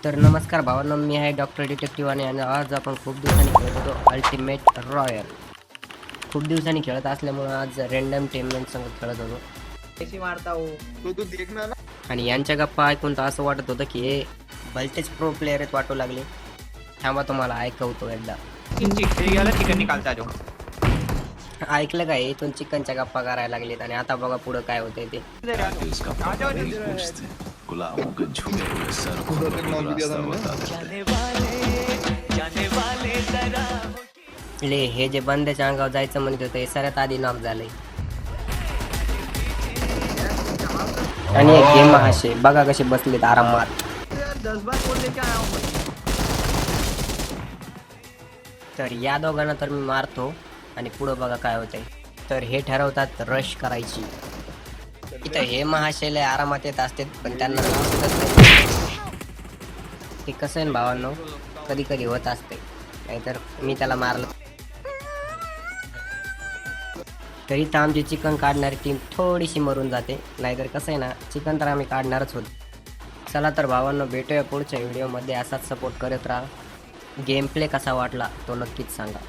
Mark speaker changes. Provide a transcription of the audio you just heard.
Speaker 1: तर नमस्कार भावांनो, मी आहे डॉक्टर डिटेक्टिव्ह आणि आज आपण खूप दिवसांनी खेळत होतो अल्टिमेट रॉयल. खूप दिवसांनी खेळत असल्यामुळे आज रँडम टीममेट संग खेळत होतो.
Speaker 2: कैसे मारता हो तो तू देखना ना.
Speaker 1: आणि यांच्या गप्पा ऐकून तर असं वाटत होतं की हे भलतेच प्रो प्लेयर आहेत वाटू लागले. थांबा तुम्हाला ऐकवतो एकदा.
Speaker 2: चिकन निकालता जो
Speaker 1: ऐकलं काय, इथून चिकनच्या गप्पा करायला लागलेत आणि आता बघा पुढं काय होतंय ते.
Speaker 3: उसका पता नहीं पूछते गुलामों के झुके हुए सर खुद रास्ता बताते
Speaker 1: ले हे जे बंद्याच्या अंगावर जायचं म्हणत होतं हे सगळ्यात आधी नाम झालंय. आणि एक गेम असे बघा कसे बसलेत आरामात.
Speaker 2: 10 बार फोन लेके आया हूँ.
Speaker 1: तर या दोघांना तर मी मारतो आणि पुढं बघा काय होतंय. तर हे ठरवतात रश करायची. इथं हे महाशय लय आरामात येत असते पण त्यांना समजतच नाही. ते कसं आहे ना भावांनो, कधी कधी होत असते, नाहीतर मी त्याला मारलं. तरी तर आमची चिकन काढणारी टीम थोडीशी मरून जाते, नाहीतर कसं आहे ना, चिकन तर आम्ही काढणारच होतो. चला तर भावांनो, भेटूया पुढच्या व्हिडिओमध्ये. असाच सपोर्ट करत राहा. गेम प्ले कसा वाटला तो नक्कीच सांगा.